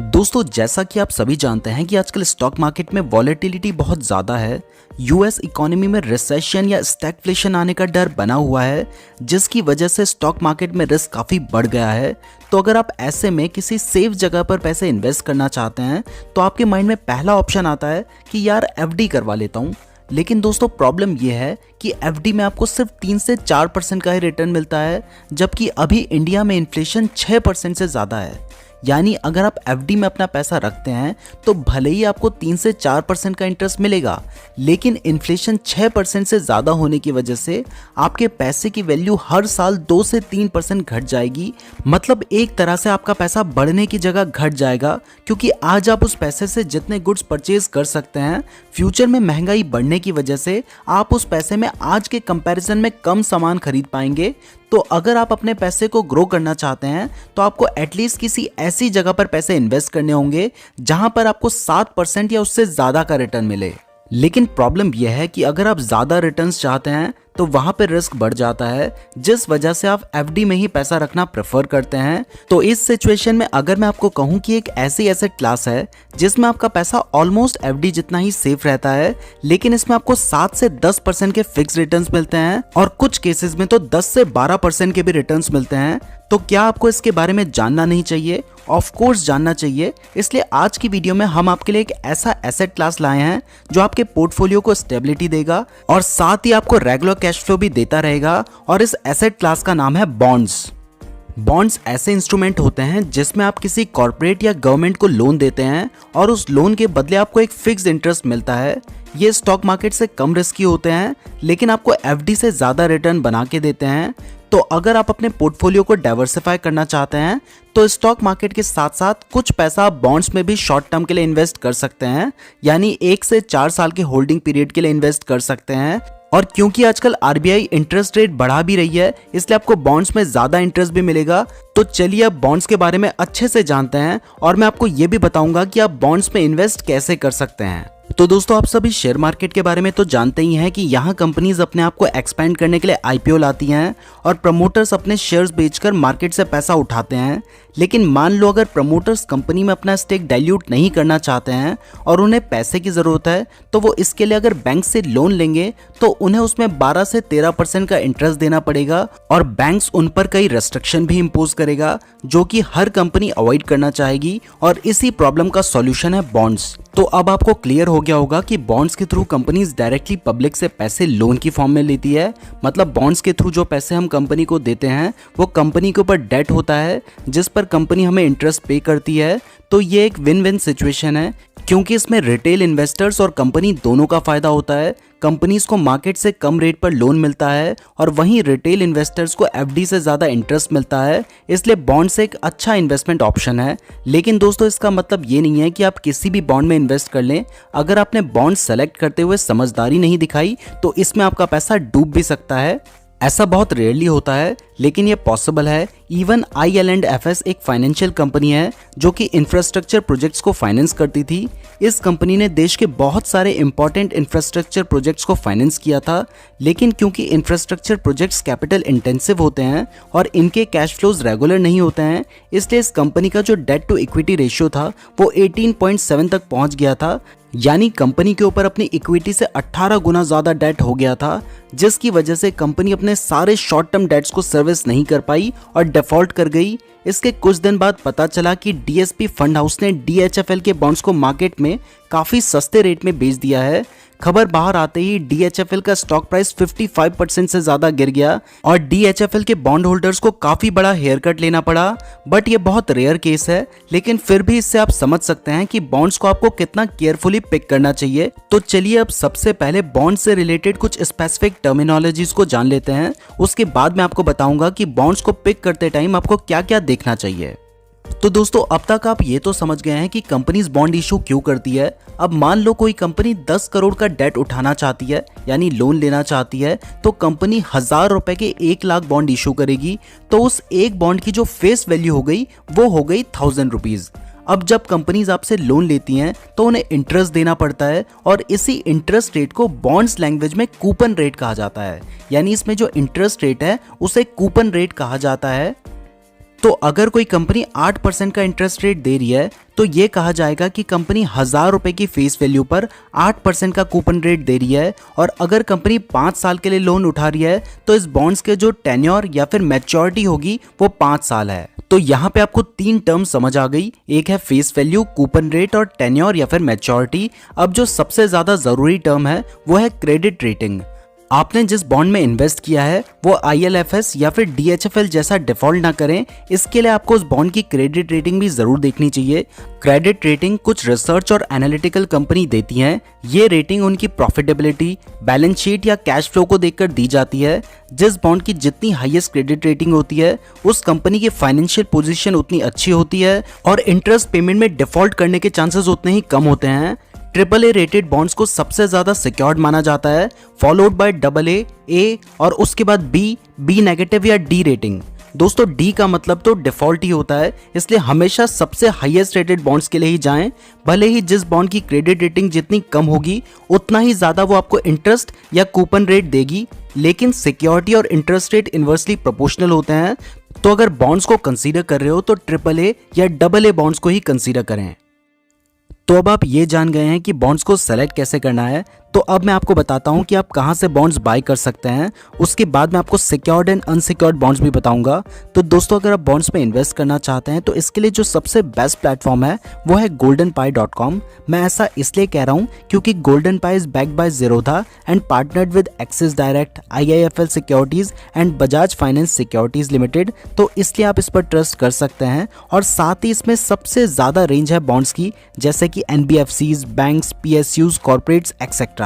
दोस्तों, जैसा कि आप सभी जानते हैं कि आजकल स्टॉक मार्केट में वॉलेटिलिटी बहुत ज़्यादा है। यूएस इकोनॉमी में रिसेशन या स्टैगफ्लेशन आने का डर बना हुआ है, जिसकी वजह से स्टॉक मार्केट में रिस्क काफ़ी बढ़ गया है। तो अगर आप ऐसे में किसी सेफ जगह पर पैसे इन्वेस्ट करना चाहते हैं तो आपके माइंड में पहला ऑप्शन आता है कि यार एफडी करवा लेता हूँ। लेकिन दोस्तों, प्रॉब्लम यह है कि एफडी में आपको सिर्फ 3 से 4% का ही रिटर्न मिलता है, जबकि अभी इंडिया में इन्फ्लेशन 6% से ज़्यादा है। यानी अगर आप एफडी में अपना पैसा रखते हैं तो भले ही आपको 3 से 4% का इंटरेस्ट मिलेगा, लेकिन इन्फ्लेशन 6% से ज़्यादा होने की वजह से आपके पैसे की वैल्यू हर साल 2 से 3% घट जाएगी। मतलब एक तरह से आपका पैसा बढ़ने की जगह घट जाएगा, क्योंकि आज आप उस पैसे से जितने गुड्स परचेज कर सकते हैं, फ्यूचर में महंगाई बढ़ने की वजह से आप उस पैसे में आज के कंपैरिजन में कम सामान खरीद पाएंगे। तो अगर आप अपने पैसे को ग्रो करना चाहते हैं तो आपको एटलीस्ट किसी ऐसी जगह पर पैसे इन्वेस्ट करने होंगे जहां पर आपको 7% या उससे ज़्यादा का रिटर्न मिले। लेकिन प्रॉब्लम यह है कि अगर आप ज़्यादा रिटर्न्स चाहते हैं तो वहां पर रिस्क बढ़ जाता है, जिस वजह से आप एफडी में ही पैसा रखना प्रेफर करते हैं। तो इस सिचुएशन में अगर मैं आपको कहूं कि एक ऐसी एसेट क्लास है जिसमें आपका पैसा ऑलमोस्ट एफडी जितना ही सेफ रहता है, लेकिन इसमें आपको 7 से 10% के फिक्स रिटर्न्स मिलते हैं और कुछ केसेस में तो 10 से 12% के भी रिटर्न्स मिलते हैं, तो क्या आपको इसके बारे में जानना नहीं चाहिए? ऑफ कोर्स जानना चाहिए। इसलिए आज की वीडियो में हम आपके लिए एक ऐसा एसेट क्लास लाए हैं जो आपके पोर्टफोलियो को स्टेबिलिटी देगा और साथ ही आपको रेगुलर कैश फ्लो भी देता रहेगा। और इस एसेट क्लास का नाम है बॉन्ड्स। बॉन्ड्स ऐसे इंस्ट्रूमेंट होते हैं जिसमें आप किसी कॉर्पोरेट या गवर्नमेंट को लोन देते हैं और उस लोन के बदले आपको एक फिक्स्ड इंटरेस्ट मिलता है। ये स्टॉक मार्केट से कम रिस्की होते हैं, लेकिन आपको एफडी से ज़्यादा रिटर्न बना के देते हैं। तो अगर आप अपने पोर्टफोलियो को डाइवर्सिफाई करना चाहते हैं तो स्टॉक मार्केट के साथ साथ कुछ पैसा आप बॉन्ड्स में भी शॉर्ट टर्म के लिए इन्वेस्ट कर सकते हैं, यानी 1 से 4 साल के होल्डिंग पीरियड के लिए इन्वेस्ट कर सकते हैं। और क्योंकि आजकल आरबीआई इंटरेस्ट रेट बढ़ा भी रही है, इसलिए आपको बॉन्ड्स में ज़्यादा इंटरेस्ट भी मिलेगा। तो चलिए अब बॉन्ड्स के बारे में अच्छे से जानते हैं और मैं आपको ये भी बताऊंगा कि आप बॉन्ड्स में इन्वेस्ट कैसे कर सकते हैं। तो दोस्तों, आप सभी शेयर मार्केट के बारे में तो जानते ही हैं कि यहाँ कंपनीज अपने आप को एक्सपेंड करने के लिए आईपीओ लाती हैं और प्रमोटर्स अपने शेयर्स बेचकर मार्केट से पैसा उठाते हैं। लेकिन मान लो अगर प्रमोटर्स कंपनी में अपना स्टेक डाइल्यूट नहीं करना चाहते हैं और उन्हें पैसे की ज़रूरत है, तो वो इसके लिए अगर बैंक से लोन लेंगे तो उन्हें उसमें 12 से 13% का इंटरेस्ट देना पड़ेगा और बैंक्स उन पर कई रेस्ट्रिक्शन भी इम्पोज करेगा, जो कि हर कंपनी अवॉइड करना चाहेगी। और इसी प्रॉब्लम का सॉल्यूशन है बॉन्ड्स। तो अब आपको क्लियर हो गया होगा कि बॉन्ड्स के थ्रू कंपनीज डायरेक्टली पब्लिक से पैसे लोन की फॉर्म में लेती है। मतलब बॉन्ड्स के थ्रू जो पैसे हम कंपनी को देते हैं वो कंपनी के ऊपर डेट होता है, जिस पर कंपनी हमें इंटरेस्ट पे करती है। तो ये एक विन विन सिचुएशन है, क्योंकि इसमें रिटेल इन्वेस्टर्स और कंपनी दोनों का फायदा होता है। कंपनीज को मार्केट से कम रेट पर लोन मिलता है और वहीं रिटेल इन्वेस्टर्स को एफडी से ज़्यादा इंटरेस्ट मिलता है। इसलिए बॉन्ड्स एक अच्छा इन्वेस्टमेंट ऑप्शन है। लेकिन दोस्तों, इसका मतलब ये नहीं है कि आप किसी भी बॉन्ड में इन्वेस्ट कर लें। अगर आपने बॉन्ड सेलेक्ट करते हुए समझदारी नहीं दिखाई तो इसमें आपका पैसा डूब भी सकता है। ऐसा बहुत रेयरली होता है, लेकिन ये पॉसिबल है। इवन IL&FS एक फाइनेंशियल कंपनी है जो कि इंफ्रास्ट्रक्चर प्रोजेक्ट्स को फाइनेंस करती थी। इस कंपनी ने देश के बहुत सारे इंपॉर्टेंट इंफ्रास्ट्रक्चर प्रोजेक्ट्स को फाइनेंस किया था, लेकिन क्योंकि इंफ्रास्ट्रक्चर प्रोजेक्ट्स कैपिटल इंटेंसिव होते हैं और इनके कैश फ्लोज रेगुलर नहीं होते हैं, इसलिए इस कंपनी का जो डेट टू इक्विटी रेशियो था वो 18.7 तक पहुंच गया था। यानी कंपनी के ऊपर अपनी इक्विटी से 18 गुना ज़्यादा डेट हो गया था, जिसकी वजह से कंपनी अपने सारे शॉर्ट टर्म डेट्स को सर्विस नहीं कर पाई और डिफॉल्ट कर गई। इसके कुछ दिन बाद पता चला कि डीएसपी फंड हाउस ने DHFL के बॉन्ड्स को मार्केट में काफ़ी सस्ते रेट में बेच दिया है। खबर बाहर आते ही DHFL का स्टॉक प्राइस 55% से ज़्यादा गिर गया और DHFL के बॉन्ड होल्डर्स को काफ़ी बड़ा हेयर कट लेना पड़ा। बट ये बहुत रेयर केस है, लेकिन फिर भी इससे आप समझ सकते हैं कि बॉन्ड्स को आपको कितना केयरफुली पिक करना चाहिए। तो चलिए अब सबसे पहले बॉन्ड से रिलेटेड कुछ स्पेसिफिक टर्मिनोलॉजीज को जान लेते हैं। उसके बाद मैं आपको बताऊंगा कि बॉन्ड्स को पिक करते टाइम आपको क्या क्या देखना चाहिए। तो दोस्तों, अब तक आप ये तो समझ गए हैं कि कंपनीज बॉन्ड इशू क्यों करती है। अब मान लो कोई कंपनी 10 करोड़ का डेट उठाना चाहती है, यानी लोन लेना चाहती है, तो कंपनी 1000 रुपए के 1 लाख बॉन्ड इशू करेगी। तो उस एक बॉन्ड की जो फेस वैल्यू हो गई वो हो गई 1000 रुपीज। अब जब कंपनीज आपसे लोन लेती हैं तो उन्हें इंटरेस्ट देना पड़ता है और इसी इंटरेस्ट रेट को बॉन्ड्स लैंग्वेज में कूपन रेट कहा जाता है। यानी इसमें जो इंटरेस्ट रेट है उसे कूपन रेट कहा जाता है। तो अगर कोई कंपनी 8% का इंटरेस्ट रेट दे रही है तो ये कहा जाएगा कि कंपनी 1000 रुपए की फेस वैल्यू पर 8% का कूपन रेट दे रही है। और अगर कंपनी 5 साल के लिए लोन उठा रही है तो इस बॉन्ड्स के जो टेन्योर या फिर मैच्योरिटी होगी वो 5 साल है। तो यहाँ पे आपको 3 टर्म समझ आ गई, एक है फेस वैल्यू, कूपन रेट और टेन्योर या फिर मैच्योरिटी। अब जो सबसे ज्यादा जरूरी टर्म है वो है क्रेडिट रेटिंग। आपने जिस बॉन्ड में इन्वेस्ट किया है वो IL&FS या फिर DHFL जैसा डिफॉल्ट ना करें, इसके लिए आपको उस बॉन्ड की क्रेडिट रेटिंग भी जरूर देखनी चाहिए। क्रेडिट रेटिंग कुछ रिसर्च और एनालिटिकल कंपनी देती हैं। ये रेटिंग उनकी प्रॉफिटेबिलिटी, बैलेंस शीट या कैश फ्लो को देखकर दी जाती है। जिस बॉन्ड की जितनी हाईएस्ट क्रेडिट रेटिंग होती है उस कंपनी की फाइनेंशियल पोजीशन उतनी अच्छी होती है और इंटरेस्ट पेमेंट में डिफॉल्ट करने के चांसेस उतने ही कम होते हैं। AAA रेटेड बॉन्ड्स को सबसे ज्यादा सिक्योर्ड माना जाता है, फॉलोड बाय AA, A और उसके बाद B नेगेटिव या D रेटिंग। दोस्तों D का मतलब तो डिफॉल्ट ही होता है, इसलिए हमेशा सबसे हाईएस्ट रेटेड बॉन्ड्स के लिए ही जाएं। भले ही जिस बॉन्ड की क्रेडिट रेटिंग जितनी कम होगी उतना ही ज्यादा वो आपको इंटरेस्ट या कूपन रेट देगी, लेकिन सिक्योरिटी और इंटरेस्ट रेट इनवर्सली प्रोपोर्शनल होते हैं। तो अगर बॉन्ड्स को कंसीडर कर रहे हो तो AAA या AA बॉन्ड्स को ही कंसीडर करें। तो अब आप ये जान गए हैं कि बॉन्ड्स को सेलेक्ट कैसे करना है, तो अब मैं आपको बताता हूं कि आप कहां से बॉन्ड्स बाय कर सकते हैं। उसके बाद मैं आपको सिक्योर्ड एंड अनसिक्योर्ड बॉन्ड्स भी बताऊंगा। तो दोस्तों अगर आप बॉन्ड्स में इन्वेस्ट करना चाहते हैं तो इसके लिए जो सबसे बेस्ट प्लेटफॉर्म है वो है goldenpie.com। मैं ऐसा इसलिए कह रहा हूं क्योंकि GoldenPie is backed by Zerodha and partnered with axis direct, IIFL securities and Bajaj finance securities limited. तो इसलिए आप इस पर ट्रस्ट कर सकते हैं और साथ ही इसमें सबसे ज्यादा रेंज है बॉन्ड्स की, जैसे कि NBFCs, banks, PSUs, corporates etcetera.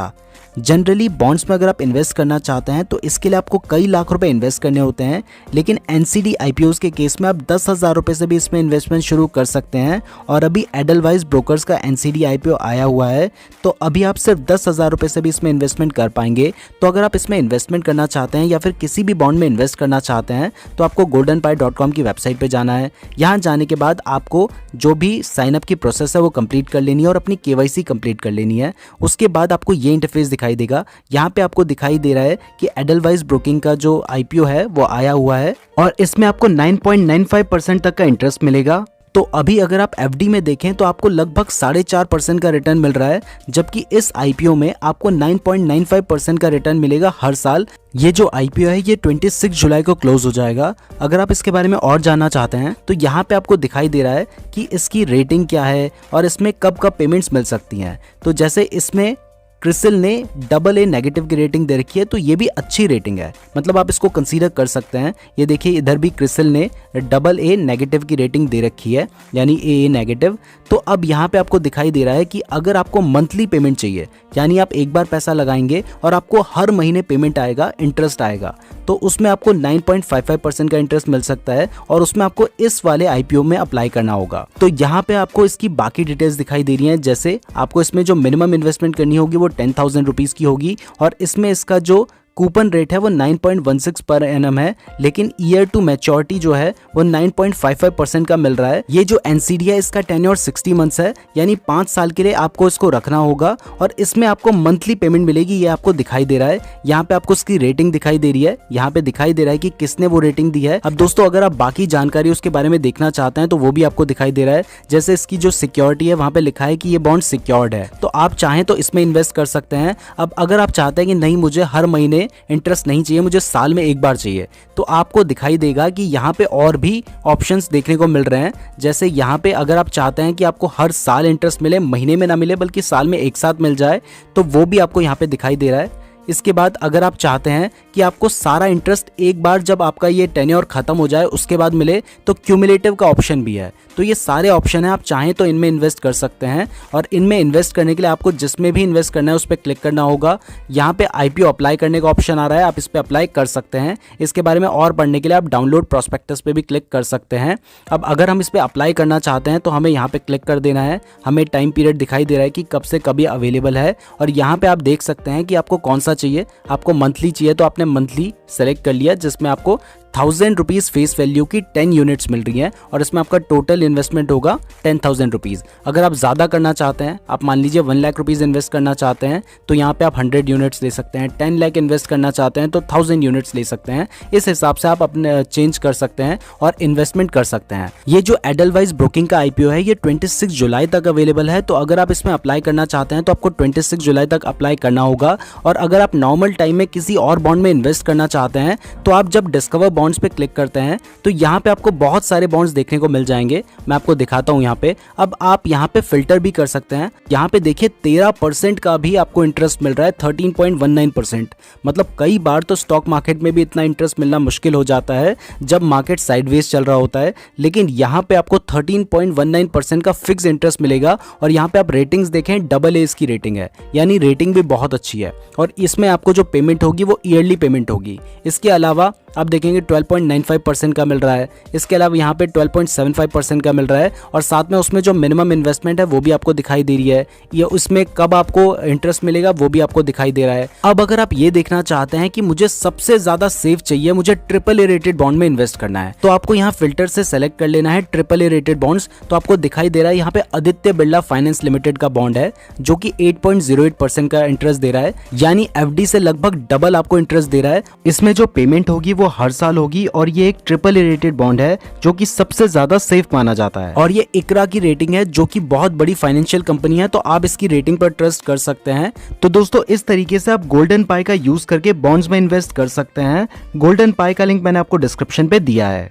Generally bonds में अगर आप इन्वेस्ट करना चाहते हैं तो इसके लिए आपको कई लाख रुपए इन्वेस्ट करने होते हैं, लेकिन NCD IPOs के केस में आप 10,000 रुपए से भी इसमें इन्वेस्टमेंट शुरू कर सकते हैं। और अभी एडलवाइज ब्रोकर्स का NCD IPO आया हुआ है, तो अभी आप सिर्फ 10,000 रुपए से भी इसमें इन्वेस्टमेंट कर पाएंगे। तो अगर आप इसमें इन्वेस्टमेंट करना चाहते हैं या फिर किसी भी बॉन्ड में इन्वेस्ट करना चाहते हैं तो आपको goldenpie.com की वेबसाइट पर जाना है। यहाँ जाने के बाद आपको जो भी साइनअप की प्रोसेस है वो कंप्लीट कर लेनी है और अपनी KYC कंप्लीट कर लेनी है। उसके बाद आपको ये इंटरफेस दिखाई देगा। यहाँ पे आपको दिखाई दे रहा है कि एडलवाइज ब्रोकिंग का जो IPO है वो आया हुआ है और इसमें आपको 9.95% तक का इंटरेस्ट मिलेगा। तो अभी अगर आप FD में देखें तो आपको लगभग 4.5% का रिटर्न मिल रहा है, जबकि इस IPO में आपको 9.95% का रिटर्न मिलेगा हर साल। ये जो IPO है ये 26 जुलाई को क्लोज हो जाएगा। अगर आप इसके बारे में और जानना चाहते हैं तो यहाँ पे आपको दिखाई दे रहा है कि इसकी रेटिंग क्या है और इसमें कब कब पेमेंट्स मिल सकती हैं। तो जैसे इसमें क्रिसिल ने AA नेगेटिव की रेटिंग दे रखी है, तो ये भी अच्छी रेटिंग है, मतलब आप इसको कंसीडर कर सकते हैं। ये देखिए इधर भी क्रिसिल ने AA नेगेटिव की रेटिंग दे रखी है, यानी AA नेगेटिव। तो अब यहाँ पे आपको दिखाई दे रहा है कि अगर आपको मंथली पेमेंट चाहिए, यानी आप एक बार पैसा लगाएंगे और आपको हर महीने पेमेंट आएगा, इंटरेस्ट आएगा, तो उसमें आपको 9.55% का इंटरेस्ट मिल सकता है और उसमें आपको इस वाले IPO में अप्लाई करना होगा। तो यहाँ पे आपको इसकी बाकी डिटेल्स दिखाई दे रही हैं, जैसे आपको इसमें जो मिनिमम इन्वेस्टमेंट करनी होगी वो 10,000 रुपीज की होगी और इसमें इसका जो कूपन रेट है वो 9.16 पर एनम है, लेकिन ईयर टू मैच्योरिटी जो है वो 9.55% का मिल रहा है। ये जो NCD है इसका टेन्योर 60 मंथ्स है, यानी 5 साल के लिए आपको इसको रखना होगा और इसमें आपको मंथली पेमेंट मिलेगी। ये आपको दिखाई दे रहा है, यहाँ पे आपको इसकी रेटिंग दिखाई दे रही है, यहाँ पे दिखाई दे रहा है कि किसने वो रेटिंग दी है। अब दोस्तों अगर आप बाकी जानकारी उसके बारे में देखना चाहते हैं तो वो भी आपको दिखाई दे रहा है, जैसे इसकी जो सिक्योरिटी है वहाँ पे लिखा है कि ये बॉन्ड सिक्योर्ड है, तो आप चाहें तो इसमें इन्वेस्ट कर सकते हैं। अब अगर आप चाहते हैं कि नहीं मुझे हर महीने इंटरेस्ट नहीं चाहिए, मुझे साल में एक बार चाहिए, तो आपको दिखाई देगा कि यहाँ पे और भी ऑप्शंस देखने को मिल रहे हैं। जैसे यहाँ पे अगर आप चाहते हैं कि आपको हर साल इंटरेस्ट मिले, महीने में ना मिले बल्कि साल में एक साथ मिल जाए, तो वो भी आपको यहाँ पे दिखाई दे रहा है। इसके बाद अगर आप चाहते हैं कि आपको सारा इंटरेस्ट एक बार जब आपका ये टेन्योर खत्म हो जाए उसके बाद मिले, तो क्यूमुलेटिव का ऑप्शन भी है। तो ये सारे ऑप्शन है, आप चाहें तो इनमें इन्वेस्ट कर सकते हैं और इनमें इन्वेस्ट करने के लिए आपको जिसमें भी इन्वेस्ट करना है उस पर क्लिक करना होगा। यहाँ पे IPO अप्लाई करने का ऑप्शन आ रहा है, आप इस पर अप्लाई कर सकते हैं। इसके बारे में और पढ़ने के लिए आप डाउनलोड प्रॉस्पेक्टस पे भी क्लिक कर सकते हैं। अब अगर हम इस पर अप्लाई करना चाहते हैं तो हमें यहाँ पे क्लिक कर देना है। हमें टाइम पीरियड दिखाई दे रहा है कि कब से कब ये अवेलेबल है और यहाँ पे आप देख सकते हैं कि आपको कौन सा चाहिए। आपको मंथली चाहिए तो आपने मंथली सेलेक्ट कर लिया, जिसमें आपको ₹1000 फेस वैल्यू की 10 यूनिट्स मिल रही हैं और इसमें आपका टोटल इन्वेस्टमेंट होगा ₹10,000। अगर आप ज़्यादा करना चाहते हैं, आप मान लीजिए 1 लाख रुपीज़ इन्वेस्ट करना चाहते हैं तो यहाँ पे आप 100 यूनिट्स ले सकते हैं। 10 लाख इन्वेस्ट करना चाहते हैं तो 1000 यूनिट्स ले सकते हैं। इस हिसाब से आप अपने चेंज कर सकते हैं और इन्वेस्टमेंट कर सकते हैं। ये जो एडलवाइज ब्रोकिंग का IPO है ये 26 जुलाई तक अवेलेबल है। तो अगर आप इसमें अप्लाई करना चाहते हैं तो आपको 26 जुलाई तक अप्लाई करना होगा। और अगर आप नॉर्मल टाइम में किसी और बॉन्ड में इन्वेस्ट करना चाहते हैं तो आप जब डिस्कवर बॉन्ड्स पे क्लिक करते हैं तो यहाँ पे आपको बहुत सारे बॉन्ड्स देखने को मिल जाएंगे। मैं आपको दिखाता हूँ यहाँ पे। अब आप यहाँ पे फिल्टर भी कर सकते हैं। यहाँ पे देखिए 13% का भी आपको इंटरेस्ट मिल रहा है, 13.19%। मतलब कई बार तो स्टॉक मार्केट में भी इतना इंटरेस्ट मिलना मुश्किल हो जाता है जब मार्केट साइडवेज चल रहा होता है, लेकिन यहाँ पे आपको 13.19% का फिक्स इंटरेस्ट मिलेगा। और यहाँ पे आप रेटिंग्स देखें, AA इसकी रेटिंग है, यानी रेटिंग भी बहुत अच्छी है। और इसमें आपको जो पेमेंट होगी वो ईयरली पेमेंट होगी। इसके अलावा आप देखेंगे 12.95% का मिल रहा है। इसके अलावा यहाँ पे 12.75% का मिल रहा है और साथ में उसमें जो मिनिमम इन्वेस्टमेंट है वो भी आपको दिखाई दे रही है। ये उसमें कब आपको इंटरेस्ट मिलेगा वो भी आपको दिखाई दे रहा है। अब अगर आप ये देखना चाहते हैं कि मुझे सबसे ज्यादा सेफ चाहिए, मुझे AAA रेटेड बॉन्ड में इन्वेस्ट करना है, तो आपको यहाँ फिल्टर से सेलेक्ट कर लेना है AAA रेटेड बॉन्ड्स। तो आपको दिखाई दे रहा है यहाँ पे आदित्य बिरला फाइनेंस लिमिटेड का बॉन्ड है जो कि 8.08% का इंटरेस्ट दे रहा है, यानी FD से लगभग डबल आपको इंटरेस्ट दे रहा है। इसमें जो पेमेंट होगी वो हर साल होगी और ये एक AAA रेटेड बॉन्ड है जो कि सबसे ज्यादा सेफ माना जाता है। और ये ICRA की रेटिंग है जो कि बहुत बड़ी फाइनेंशियल कंपनी है, तो आप इसकी रेटिंग पर ट्रस्ट कर सकते हैं। तो दोस्तों इस तरीके से आप गोल्डन पाई का यूज करके बॉन्ड्स में इन्वेस्ट कर सकते हैं। गोल्डन पाई का लिंक मैंने आपको डिस्क्रिप्शन पे दिया है।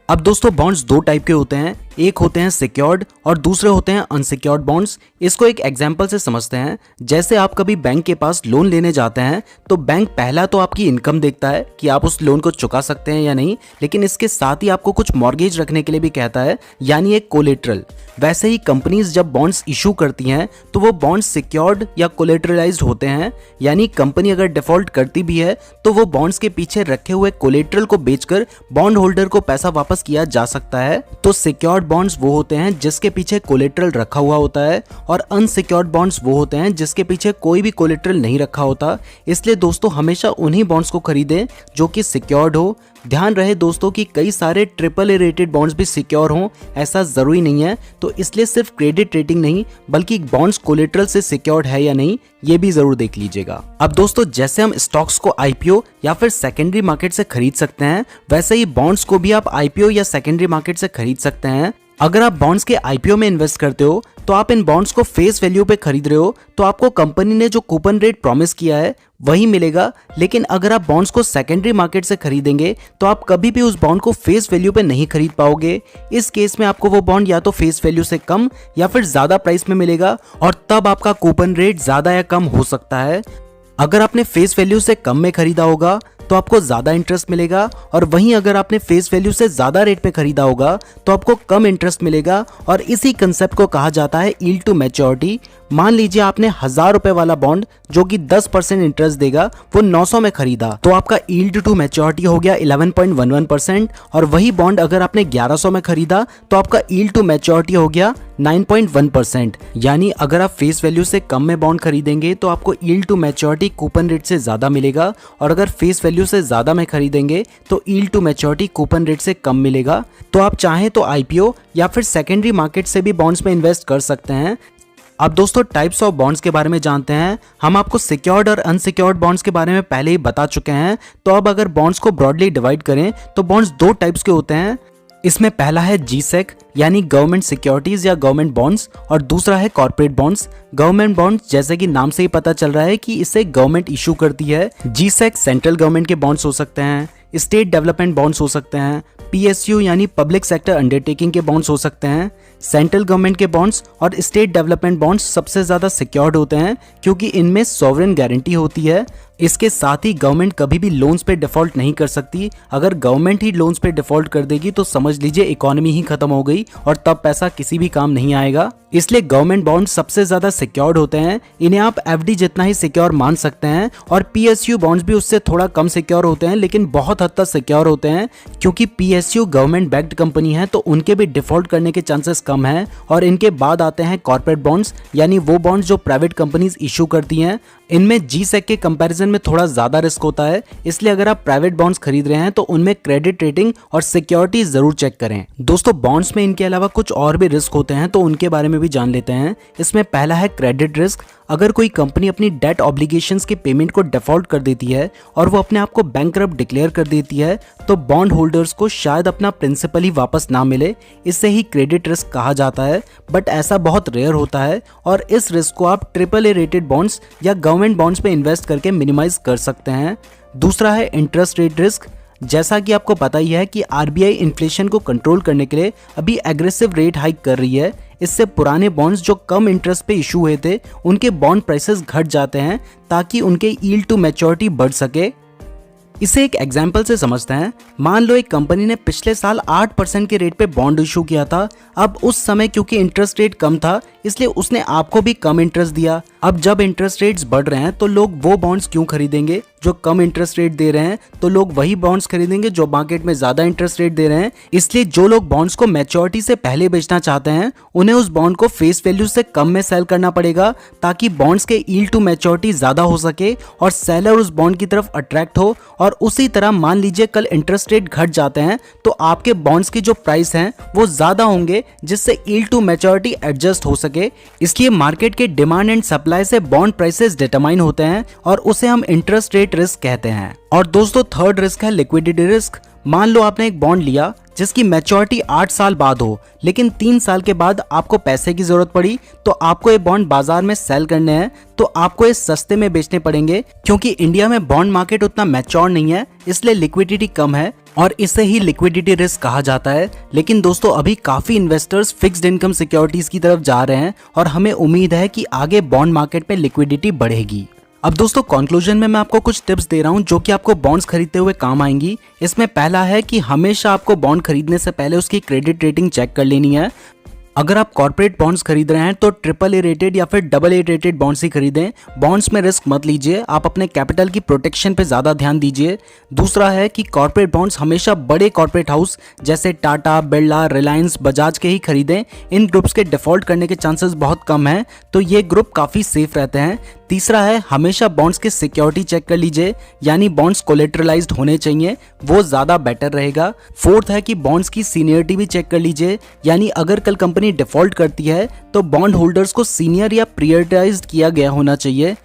अब दोस्तों बॉन्ड्स दो टाइप के होते हैं, एक होते हैं सिक्योर्ड और दूसरे होते हैं अनसिक्योर्ड बॉन्ड्स। इसको एक एग्जांपल से समझते हैं। जैसे आप कभी बैंक के पास लोन लेने जाते हैं तो बैंक पहला तो आपकी इनकम देखता है कि आप उस लोन को चुका सकते हैं या नहीं, लेकिन इसके साथ ही आपको कुछ मॉर्गेज रखने के लिए भी कहता है, यानी एक कोलेट्रल। वैसे ही कंपनीज जब बॉन्ड्स इशू करती हैं तो वो बॉन्ड्स सिक्योर्ड या कोलेट्रलाइज्ड होते हैं, यानी कंपनी अगर डिफॉल्ट करती भी है तो वो बॉन्ड्स के पीछे रखे हुए कोलेट्रल को बेचकर बॉन्ड होल्डर को पैसा वापस किया जा सकता है। तो सिक्योर्ड बॉन्ड्स वो होते हैं जिसके पीछे कोलेट्रल रखा हुआ होता है और अनसिक्योर्ड बॉन्ड्स वो होते हैं जिसके पीछे कोई भी कोलेट्रल नहीं रखा होता। इसलिए दोस्तों हमेशा उन्हीं बॉन्ड्स को खरीदें जो कि सिक्योर्ड हो। ध्यान रहे दोस्तों कि कई सारे AAA रेटेड बॉन्ड्स भी सिक्योर हों, ऐसा जरूरी नहीं है। तो इसलिए सिर्फ क्रेडिट रेटिंग नहीं बल्कि बॉन्ड्स कोलेट्रल से सिक्योर्ड है या नहीं ये भी जरूर देख लीजिएगा। अब दोस्तों जैसे हम स्टॉक्स को IPO या फिर सेकेंडरी मार्केट से खरीद सकते हैं, वैसे ही बॉन्ड्स को भी आप IPO या सेकेंडरी मार्केट से खरीद सकते हैं। अगर आप बॉन्ड्स के IPO में इन्वेस्ट करते हो तो आप इन बॉन्ड्स को फेस वैल्यू पे खरीद रहे हो, तो आपको कंपनी ने जो कूपन रेट प्रॉमिस किया है वही मिलेगा। लेकिन अगर आप बॉन्ड्स को सेकेंडरी मार्केट से खरीदेंगे तो आप कभी भी उस बॉन्ड को फेस वैल्यू पे नहीं खरीद पाओगे। इस केस में आपको वो बॉन्ड या तो फेस वैल्यू से कम या फिर ज्यादा प्राइस में मिलेगा और तब आपका कूपन रेट ज्यादा या कम हो सकता है। अगर आपने फेस वैल्यू से कम में खरीदा होगा तो आपको ज्यादा इंटरेस्ट मिलेगा, और वहीं अगर आपने फेस वैल्यू से ज्यादा रेट पे खरीदा होगा तो आपको कम इंटरेस्ट मिलेगा। और इसी कंसेप्ट को कहा जाता है यील्ड टू मैच्योरिटी। मान लीजिए आपने 1000 रुपए वाला बॉन्ड जो कि 10% इंटरेस्ट देगा वो 900 में खरीदा, तो आपका यील्ड टू मैच्योरिटी हो गया 11.11%। और वही बॉन्ड अगर आपने 1100 में खरीदा तो आपका यील्ड टू मैच्योरिटी हो गया 9.1%। यानी अगर आप फेस वैल्यू से कम में बॉन्ड खरीदेंगे तो आपको yield to maturity coupon rate से ज्यादा मिलेगा, और अगर फेस वैल्यू से ज्यादा में खरीदेंगे तो yield to maturity coupon rate से कम मिलेगा। तो आप चाहें तो IPO या फिर सेकेंडरी मार्केट से भी बॉन्ड्स में इन्वेस्ट कर सकते हैं। अब दोस्तों टाइप्स ऑफ बॉन्ड्स के बारे में जानते हैं। हम आपको सिक्योर्ड और अनसिक्योर्ड बॉन्ड्स के बारे में पहले ही बता चुके हैं। तो अब अगर बॉन्ड्स को ब्रॉडली डिवाइड करें तो बॉन्ड्स दो टाइप्स के होते हैं। इसमें पहला है GSEC यानी गवर्नमेंट सिक्योरिटीज या गवर्नमेंट बॉन्ड्स, और दूसरा है कॉर्पोरेट बॉन्ड्स। गवर्नमेंट बॉन्ड्स जैसे कि नाम से ही पता चल रहा है कि इसे गवर्नमेंट इशू करती है। GSEC सेंट्रल गवर्नमेंट के बॉन्ड्स हो सकते हैं, स्टेट डेवलपमेंट बॉन्ड्स हो सकते हैं, PSU यानी पब्लिक सेक्टर अंडरटेकिंग के बॉन्ड्स हो सकते हैं। सेंट्रल गवर्नमेंट के बॉन्ड्स और स्टेट डेवलपमेंट बॉन्ड्स सबसे ज्यादा सिक्योर्ड होते हैं क्योंकि इनमें सॉवरेन गारंटी होती है। इसके साथ ही गवर्नमेंट कभी भी लोन्स पे डिफॉल्ट नहीं कर सकती। अगर गवर्नमेंट ही लोन्स पे डिफॉल्ट कर देगी तो समझ लीजिए इकोनॉमी ही खत्म हो गई और तब पैसा किसी भी काम नहीं आएगा। इसलिए गवर्नमेंट बॉन्ड सबसे ज्यादा सिक्योर्ड होते हैं। इन्हें आप FD जितना ही सिक्योर मान सकते हैं, और PSU बॉन्ड्स भी उससे थोड़ा कम सिक्योर होते हैं लेकिन बहुत हद तक सिक्योर होते हैं, क्योंकि PSU गवर्नमेंट बैक्ड कंपनी है तो उनके भी डिफॉल्ट करने के चांसेस कम है। और इनके बाद आते हैं कॉर्पोरेट बॉन्ड्स, यानी वो बॉन्ड्स जो प्राइवेट कंपनीज इशू करती हैं। इनमें G-Sec के कंपैरिजन में थोड़ा ज़्यादा रिस्क होता है, इसलिए अगर आप प्राइवेट बॉन्ड्स खरीद रहे हैं तो उनमें क्रेडिट रेटिंग और सिक्योरिटी जरूर चेक करें। दोस्तों बॉन्ड्स में इनके अलावा कुछ और भी रिस्क होते हैं, तो उनके बारे में भी जान लेते हैं। इसमें पहला है क्रेडिट रिस्क। अगर कोई कंपनी अपनी डेट ऑब्लिगेशंस के पेमेंट को डिफॉल्ट कर देती है और वो अपने आप को बैंकरप्ट डिक्लेयर कर देती है, तो बॉन्ड होल्डर्स को शायद अपना प्रिंसिपल ही वापस ना मिले। इससे ही क्रेडिट रिस्क कहा जाता है, बट ऐसा बहुत रेयर होता है और इस रिस्क को आप AAA रेटेड बॉन्ड्स या गवर्नमेंट बॉन्ड्स पे इन्वेस्ट करके मिनिमाइज कर सकते हैं। दूसरा है इंटरेस्ट रेट रिस्क। जैसा कि आपको पता ही है कि RBI इन्फ्लेशन को कंट्रोल करने के लिए अभी एग्रेसिव रेट हाइक कर रही है। इससे पुराने बॉन्ड्स जो कम इंटरेस्ट पे इशू हुए थे उनके बॉन्ड प्राइसेस घट जाते हैं ताकि उनके यील्ड टू मैच्योरिटी बढ़ सके। इसे एक एग्जाम्पल से समझते हैं। मान लो एक कंपनी ने पिछले साल 8% के रेट पे बॉन्ड इशू किया था। अब उस समय क्योंकि इंटरेस्ट रेट कम था इसलिए उसने आपको भी कम इंटरेस्ट दिया। अब जब इंटरेस्ट रेट्स बढ़ रहे हैं तो लोग वो बॉन्ड्स क्यों खरीदेंगे जो कम इंटरेस्ट रेट दे रहे हैं, तो लोग वही बॉन्ड्स खरीदेंगे जो मार्केट में ज्यादा इंटरेस्ट रेट दे रहे हैं। इसलिए जो लोग बॉन्ड्स को मैच्योरिटी से पहले बेचना चाहते हैं उन्हें उस बॉन्ड को फेस वैल्यू से कम में सेल करना पड़ेगा ताकि बॉन्ड्स के यील्ड टू मैच्योरिटी ज्यादा हो सके और सेलर उस बॉन्ड की तरफ अट्रैक्ट हो। और उसी तरह मान लीजिए कल इंटरेस्ट रेट घट जाते हैं तो आपके बॉन्ड्स की जो प्राइस हैं वो ज्यादा होंगे जिससे यील्ड टू मैच्योरिटी एडजस्ट हो सके। इसलिए मार्केट के डिमांड एंड सप्लाई से बॉन्ड प्राइसेस डिटरमाइन होते हैं और उसे हम इंटरेस्ट रेट रिस्क कहते हैं। और दोस्तों थर्ड रिस्क है लिक्विडिटी रिस्क। मान लो आपने एक बॉन्ड लिया जिसकी मैच्योरिटी 8 साल बाद हो, लेकिन 3 साल के बाद आपको पैसे की जरूरत पड़ी तो आपको ये बॉन्ड बाजार में सेल करने हैं, तो आपको ये सस्ते में बेचने पड़ेंगे। क्योंकि इंडिया में बॉन्ड मार्केट उतना मैच्योर नहीं है इसलिए लिक्विडिटी कम है और इसे ही लिक्विडिटी रिस्क कहा जाता है। लेकिन दोस्तों अभी काफी इन्वेस्टर्स फिक्स्ड इनकम सिक्योरिटीज की तरफ जा रहे हैं और हमें उम्मीद है कि आगे बॉन्ड मार्केट में लिक्विडिटी बढ़ेगी। अब दोस्तों कंक्लूजन में मैं आपको कुछ टिप्स दे रहा हूं जो कि आपको बॉन्ड्स खरीदते हुए काम आएंगी। इसमें पहला है कि हमेशा आपको बॉन्ड खरीदने से पहले उसकी क्रेडिट रेटिंग चेक कर लेनी है। अगर आप कॉर्पोरेट बॉन्ड्स खरीद रहे हैं तो AAA रेटेड या फिर AA रेटेड बॉन्ड्स ही खरीदें। बॉन्ड्स में रिस्क मत लीजिए, आप अपने कैपिटल की प्रोटेक्शन पे ज्यादा ध्यान दीजिए। दूसरा है कि कॉर्पोरेट बॉन्ड्स हमेशा बड़े कॉर्पोरेट हाउस जैसे टाटा, बिरला, रिलायंस, बजाज के ही खरीदें। इन ग्रुप्स के डिफॉल्ट करने के चांसेस बहुत कम हैं, तो ये ग्रुप काफी सेफ रहते हैं। तीसरा है हमेशा बॉन्ड्स की सिक्योरिटी चेक कर लीजिए, यानी बॉन्ड्स कोलेटरलाइज्ड होने चाहिए, वो ज्यादा बेटर रहेगा। फोर्थ है कि बॉन्ड्स की सीनियरिटी भी चेक कर लीजिए, यानी अगर कल कंपनी डिफॉल्ट करती है तो बॉन्ड होल्डर्स को सीनियर या प्रायोरिटाइज्ड किया गया होना चाहिए।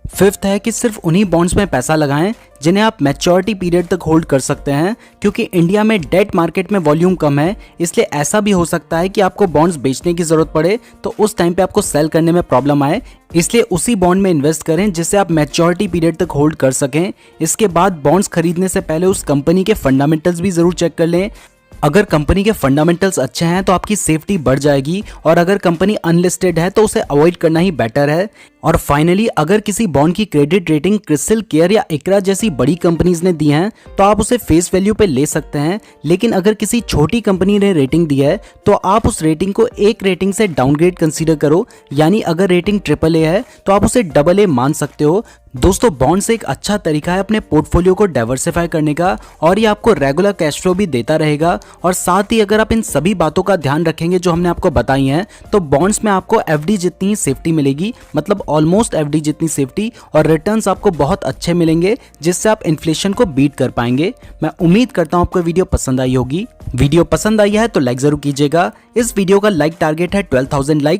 फिफ्थ है कि सिर्फ उन्हीं बॉन्ड्स में पैसा लगाएं जिन्हें आप मैच्योरिटी पीरियड तक होल्ड कर सकते हैं, क्योंकि इंडिया में डेट मार्केट में वॉल्यूम कम है, इसलिए ऐसा भी हो सकता है कि आपको बॉन्ड्स बेचने की जरूरत पड़े तो उस टाइम पे आपको सेल करने में प्रॉब्लम आए। इसलिए उसी बॉन्ड में इन्वेस्ट करें जिससे आप मैच्योरिटी पीरियड तक होल्ड कर सकें। इसके बाद बॉन्ड्स खरीदने से पहले उस कंपनी के फंडामेंटल्स भी जरूर चेक कर लें। अगर कंपनी के फंडामेंटल्स अच्छे हैं तो आपकी सेफ्टी बढ़ जाएगी, और अगर कंपनी अनलिस्टेड है तो उसे अवॉइड करना ही बेटर है। और फाइनली अगर किसी बॉन्ड की क्रेडिट रेटिंग क्रिस्टल केयर या इकरा जैसी बड़ी कंपनीज ने दी है तो आप उसे फेस वैल्यू पे ले सकते हैं, लेकिन अगर किसी छोटी कंपनी ने रेटिंग दी है तो आप उस रेटिंग को एक रेटिंग से डाउनग्रेड कंसीडर करो, यानी अगर रेटिंग AAA है तो आप उसे AA मान सकते हो। दोस्तों बॉन्ड्स एक अच्छा तरीका है अपने पोर्टफोलियो को डाइवर्सिफाई करने का, और ये आपको रेगुलर कैश फ्लो भी देता रहेगा। और साथ ही अगर आप इन सभी बातों का ध्यान रखेंगे जो हमने आपको बताई हैं, तो बॉन्ड्स में आपको FD जितनी ही सेफ्टी मिलेगी, मतलब ऑलमोस्ट FD जितनी सेफ्टी, और रिटर्न्स आपको बहुत अच्छे मिलेंगे जिससे आप इन्फ्लेशन को बीट कर पाएंगे। मैं उम्मीद करता हूं आपको वीडियो पसंद आई होगी। वीडियो पसंद आई है तो लाइक जरूर कीजिएगा। इस वीडियो का लाइक टारगेट है 12,000 लाइक्स,